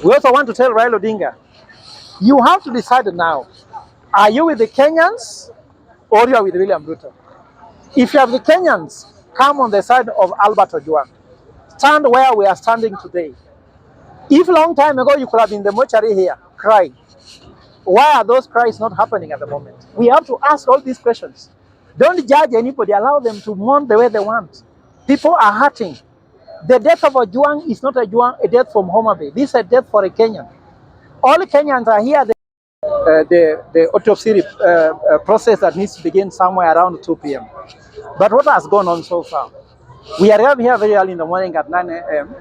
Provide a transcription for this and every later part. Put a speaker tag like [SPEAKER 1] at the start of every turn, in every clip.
[SPEAKER 1] We also want to tell Raila Odinga, you have to decide now. Are you with the Kenyans or you are with William Ruto? If you have the Kenyans, come on the side of Albert Ojwang. Stand where we are standing today. If a long time ago you could have been in the mortuary here, crying, why are those cries not happening at the moment? We have to ask all these questions. Don't judge anybody, allow them to mourn the way they want. People are hurting. The death of Ojwang is not a death from Homa Bay. This is a death for a Kenyan. All Kenyans are here. The autopsy process that needs to begin somewhere around 2 p.m. But what has gone on so far? We arrived here very early in the morning at 9 a.m.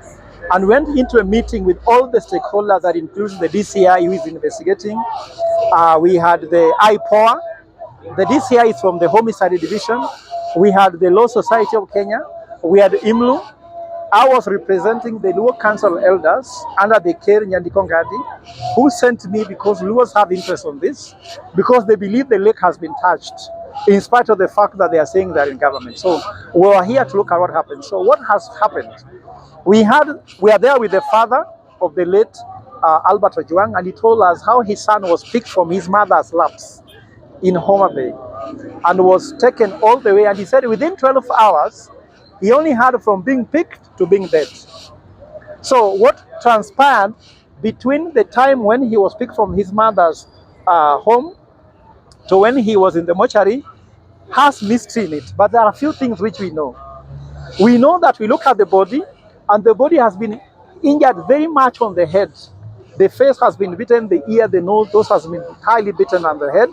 [SPEAKER 1] and went into a meeting with all the stakeholders that includes the DCI who is investigating. We had the IPOA. The DCI is from the Homicide Division. We had the Law Society of Kenya. We had IMLU. I was representing the Luo Council Elders under the care Nyandikongadi, who sent me because Luos have interest on this, because they believe the lake has been touched, in spite of the fact that they are saying they're in government. So we are here to look at what happened. So what has happened? We are there with the father of the late Albert Ojwang, and he told us how his son was picked from his mother's laps in Homa Bay and was taken all the way. And he said within 12 hours, he only had from being picked to being dead. So what transpired between the time when he was picked from his mother's home to when he was in the mortuary has mystery in it. But there are a few things which we know. We know that we look at the body, and the body has been injured very much on the head. The face has been beaten, the ear, the nose, those has been highly beaten on the head.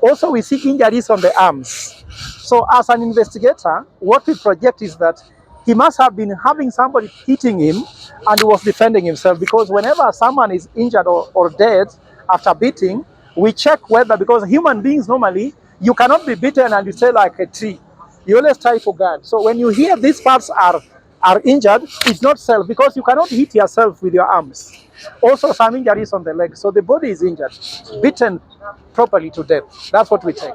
[SPEAKER 1] Also, we see injuries on the arms. So as an investigator, what we project is that he must have been having somebody hitting him and he was defending himself, because whenever someone is injured or dead after beating, we check whether, because human beings normally, you cannot be beaten and you stay like a tree. You always try for guard. So when you hear these parts are injured, it's not self, because you cannot hit yourself with your arms. Also some injuries on the leg. So the body is injured, beaten properly to death. That's what we take.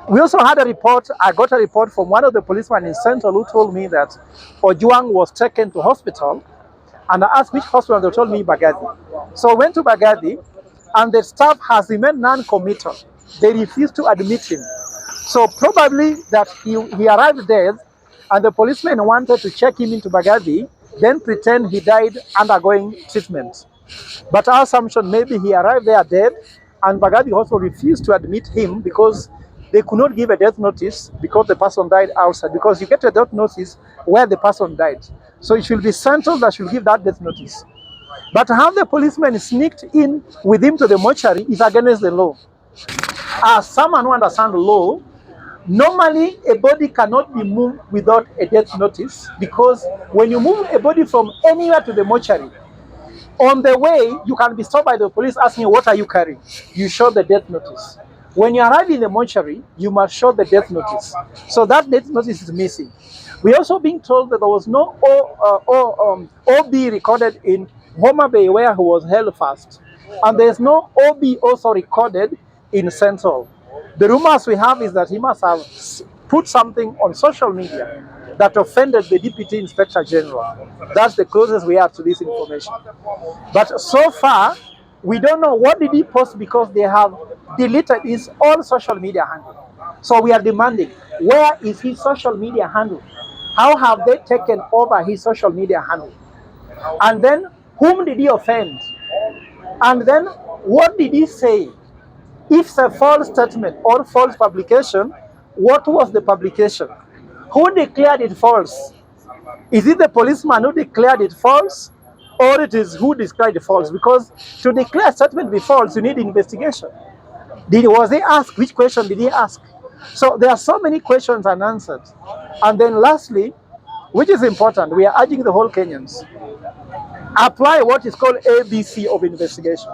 [SPEAKER 1] We also had a report, I got a report from one of the policemen in Central who told me that Ojwang was taken to hospital, and I asked which hospital, they told me Bagadi. So I went to Bagadi, and the staff has remained non-committal. They refused to admit him. So probably that he arrived dead, and the policemen wanted to check him into Bagadi, then pretend he died undergoing treatment. But our assumption, maybe he arrived there dead, and Bagadi also refused to admit him because they could not give a death notice because the person died outside, because you get a death notice where the person died. So it should be Central that should give that death notice. But how the policemen sneaked in with him to the mortuary is against the law. As someone who understands the law, normally a body cannot be moved without a death notice, because when you move a body from anywhere to the mortuary, on the way you can be stopped by the police asking you, what are you carrying? You show the death notice. When you arrive in the mortuary, you must show the death notice. So that death notice is missing. We're also being told that there was no OB recorded in Homa Bay where he was held fast. And there's no OB also recorded in Central. The rumors we have is that he must have put something on social media that offended the Deputy Inspector General. That's the closest we have to this information. But so far, we don't know what did he post, because they have deleted his own social media handle. So we are demanding, where is his social media handle? How have they taken over his social media handle? And then, whom did he offend? And then, what did he say? If it's a false statement or false publication, what was the publication? Who declared it false? Is it the policeman who declared it false, or it is who declared it false? Because to declare a statement be false, you need investigation. Was he asked? Which question did he ask? So there are so many questions unanswered. And then lastly, which is important, we are urging the whole Kenyans, apply what is called ABC of investigation.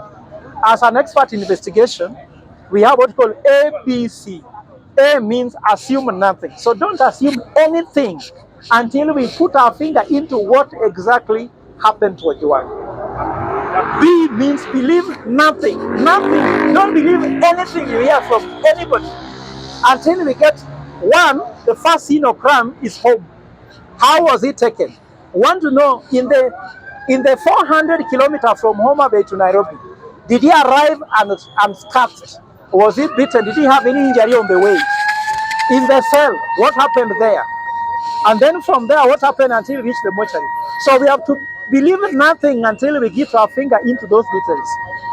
[SPEAKER 1] As an expert in investigation, we have what is called ABC. A means assume nothing. So don't assume anything until we put our finger into what exactly happened to Ojwang. B means believe nothing. Nothing. Don't believe anything you hear from anybody until we get one. The first scene of crime is home. How was it taken? Want to know in In the 400 kilometers from Homa Bay to Nairobi, did he arrive unscathed? Was he beaten? Did he have any injury on the way? In the cell, what happened there? And then from there, what happened until we reach the mortuary? So we have to believe nothing until we get our finger into those details.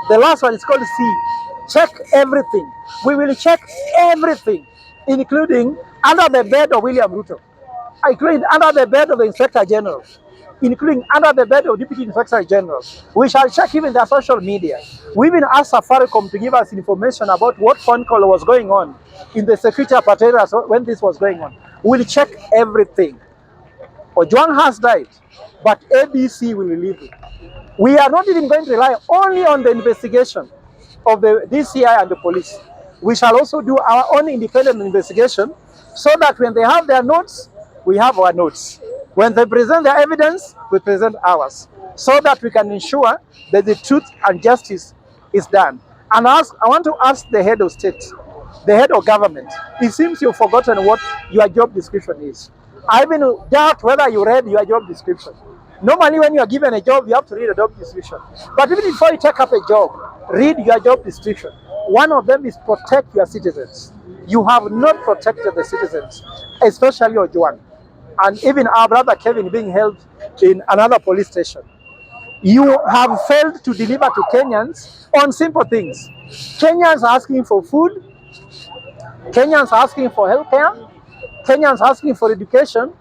[SPEAKER 1] The last one is called C. Check everything. We will check everything, including under the bed of William Ruto, including under the bed of the Inspector General, including under the bed of Deputy Inspector General. We shall check even their social media. We even asked Safaricom to give us information about what phone call was going on in the security apparatus when this was going on. We'll check everything. Ojwang has died, but ABC will release it. We are not even going to rely only on the investigation of the DCI and the police. We shall also do our own independent investigation so that when they have their notes, we have our notes. When they present their evidence, we present ours, so that we can ensure that the truth and justice is done. And I want to ask the head of state, the head of government, it seems you've forgotten what your job description is. I even doubt whether you read your job description. Normally when you are given a job, you have to read a job description. But even before you take up a job, read your job description. One of them is protect your citizens. You have not protected the citizens, especially Ojwang. And even our brother Kevin being held in another police station. You have failed to deliver to Kenyans on simple things. Kenyans are asking for food, Kenyans are asking for healthcare, Kenyans are asking for education.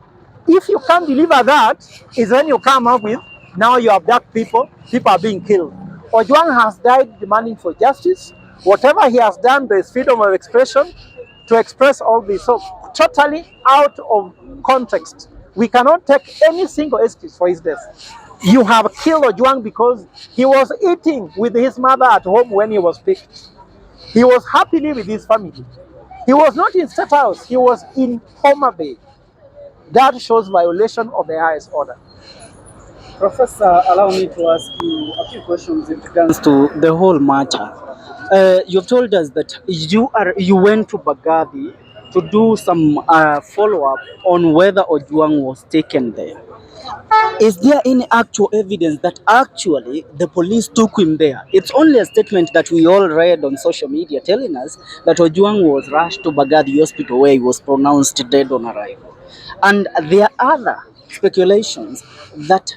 [SPEAKER 1] If you can't deliver that, is when you come up with, now you abduct people, people are being killed. Ojwang has died demanding for justice. Whatever he has done, there is freedom of expression to express all this. So totally out of context. We cannot take any single excuse for his death. You have killed Ojwang because he was eating with his mother at home when he was picked. He was happily with his family. He was not in State House, he was in Homa Bay. That shows violation of the highest order.
[SPEAKER 2] Professor, allow me to ask you a few questions in regards to the whole matter. You've told us that you went to Bagadi to do some follow-up on whether Ojwang was taken there. Is there any actual evidence that actually the police took him there? It's only a statement that we all read on social media telling us that Ojwang was rushed to Bagadi Hospital where he was pronounced dead on arrival. And there are other speculations that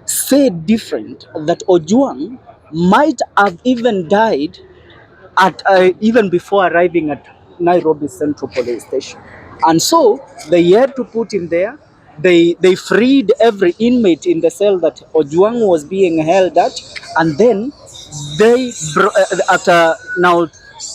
[SPEAKER 2] say different, that Ojwang might have even died at even before arriving at Nairobi Central Police Station. And so they had to put him there. They freed every inmate in the cell that Ojwang was being held at, and then they after now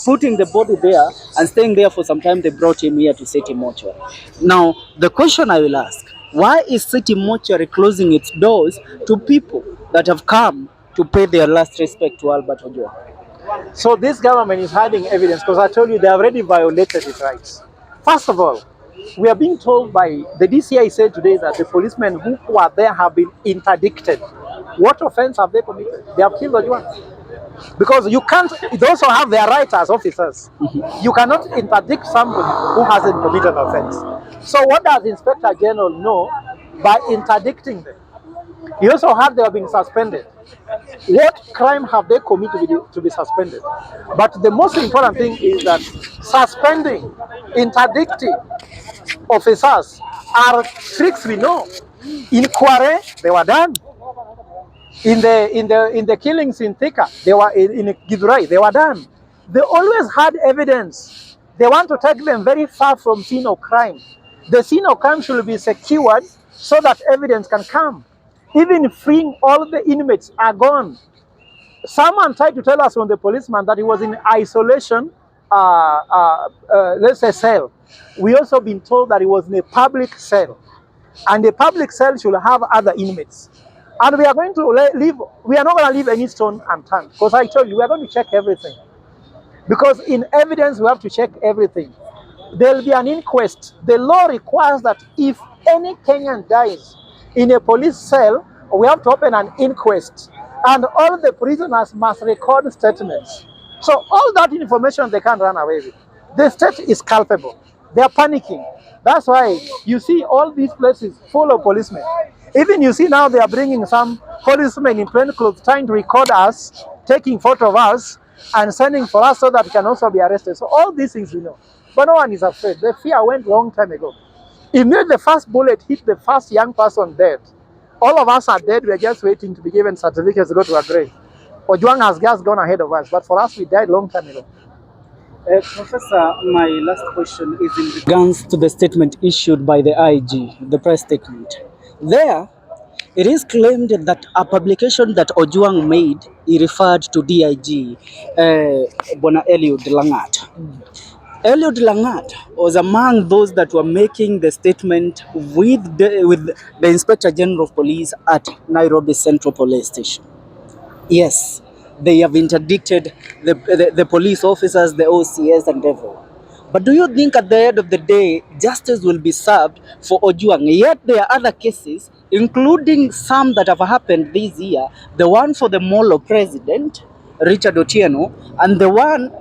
[SPEAKER 2] putting the body there and staying there for some time, they brought him here to City Mortuary. Now the question I will ask: why is City Mortuary closing its doors to people that have come to pay their last respect to Albert Ojwang?
[SPEAKER 1] So this government is hiding evidence because I told you they have already violated its rights. First of all, we are being told by the DCI said today that the policemen who are there have been interdicted. What offense have they committed? They have killed Ojwang. Because you can't, they also have their rights as officers. You cannot interdict somebody who hasn't committed an offense. So what does the Inspector General know by interdicting them? He also had they have been suspended. What crime have they committed to be suspended? But the most important thing is that suspending, interdicting officers are tricks we know. In Kware, they were done. In the killings in Thika, they were in Githurai, they were done. They always had evidence. They want to take them very far from scene of crime. The scene of crime should be secured so that evidence can come. Even freeing all the inmates are gone. Someone tried to tell us from the policeman that he was in isolation, let's say cell. We also been told that he was in a public cell. And the public cell should have other inmates. And we are going to leave, we are not going to leave any stone unturned. Because I told you, we are going to check everything. Because in evidence, we have to check everything. There will be an inquest. The law requires that if any Kenyan dies in a police cell, we have to open an inquest. And all the prisoners must record statements. So all that information they can't run away with. The state is culpable. They are panicking. That's why you see all these places full of policemen. Even you see now they are bringing some policemen in plain clothes trying to record us, taking photo of us, and sending for us so that we can also be arrested. So all these things we know. But no one is afraid. The fear went long time ago. Immediately the first bullet hit the first young person dead. All of us are dead. We are just waiting to be given certificates to go to our grave. Ojwang has just gone ahead of us. But for us, we died long time ago.
[SPEAKER 2] Professor, my last question is in regards to the statement issued by the IG, the press statement. There, it is claimed that a publication that Ojwang made, he referred to DIG, Bona Eliud Langat. Eliud Langat was among those that were making the statement with the Inspector General of Police at Nairobi Central Police Station. Yes, they have interdicted the police officers, the OCS, and everyone. But do you think at the end of the day, justice will be served for Ojwang? Yet there are other cases, including some that have happened this year. The one for the Molo president, Richard Otieno, and the one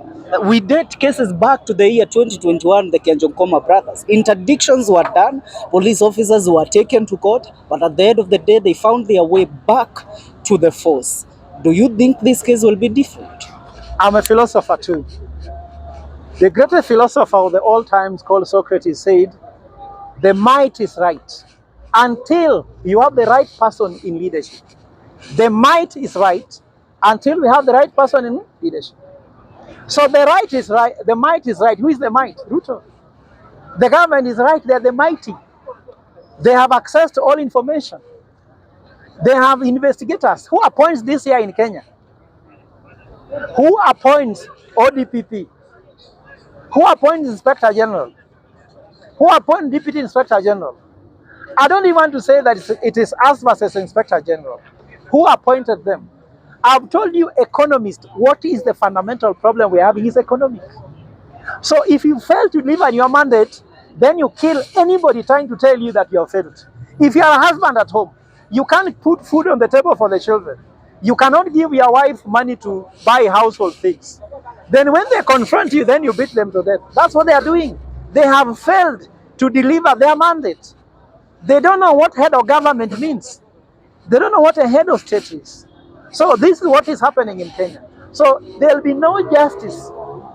[SPEAKER 2] we date cases back to the year 2021, the Kenjonkoma brothers. Interdictions were done, police officers were taken to court, but at the end of the day, they found their way back to the force. Do you think this case will be different?
[SPEAKER 1] I'm a philosopher too. The greatest philosopher of the all times called Socrates said, the might is right until you have the right person in leadership. The might is right until we have the right person in leadership. So the right is right, the might is right. Who is the might? Ruto. The government is right, they are the mighty. They have access to all information. They have investigators. Who appoints this year in Kenya? Who appoints ODPP? Who appoints Inspector General? Who appoints Deputy Inspector General? I don't even want to say that it is us versus Inspector General. Who appointed them? I've told you, economists, what is the fundamental problem we have is economics. So if you fail to deliver your mandate, then you kill anybody trying to tell you that you have failed. If you are a husband at home, you can't put food on the table for the children. You cannot give your wife money to buy household things. Then when they confront you, then you beat them to death. That's what they are doing. They have failed to deliver their mandate. They don't know what head of government means. They don't know what a head of state is. So this is what is happening in Kenya. So there will be no justice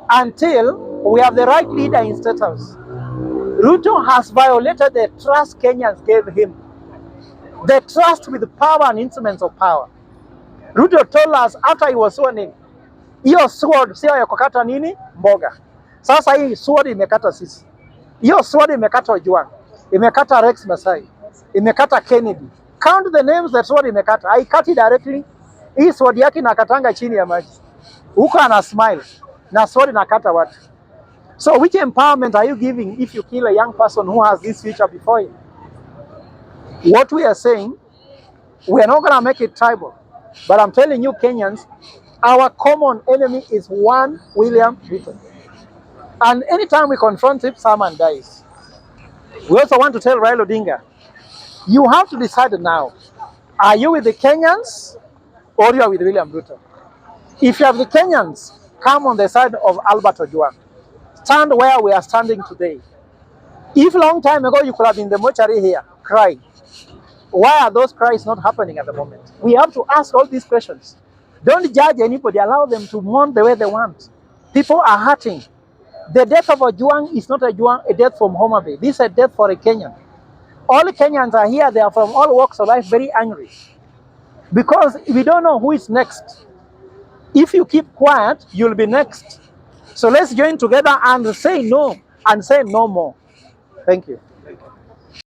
[SPEAKER 1] until we have the right leader in State House. Ruto has violated the trust Kenyans gave him. The trust with power and instruments of power. Ruto told us after he was sworn in, hiyo sword sio ya kukata nini mboga. Sasa hii sword imekata sisi. Hiyo sword imekata Ojwang, imekata Rex Masai, imekata Kennedy. Count the names that sword imekata. Haikati directly. Hii sword yake inakatanga chini ya maji. Huko ana smile na sword inakata watu. So which empowerment are you giving if you kill a young person who has this future before him? What we are saying, we are not going to make it tribal. But I'm telling you, Kenyans, our common enemy is one William Ruto. And anytime we confront him, someone dies. We also want to tell Raila Odinga, you have to decide now. Are you with the Kenyans or you are with William Ruto? If you have the Kenyans, come on the side of Albert Ojwang. Stand where we are standing today. If long time ago you could have been in the mortuary here, crying, why are those cries not happening at the moment? We have to ask all these questions. Don't judge anybody, allow them to mourn the way they want. People are hurting. The death of Ojwang is not a death from Homa Bay. This is a death for a Kenyan. All Kenyans are here, they are from all walks of life, very angry. Because we don't know who is next. If you keep quiet, you'll be next. So let's join together and say no more. Thank you.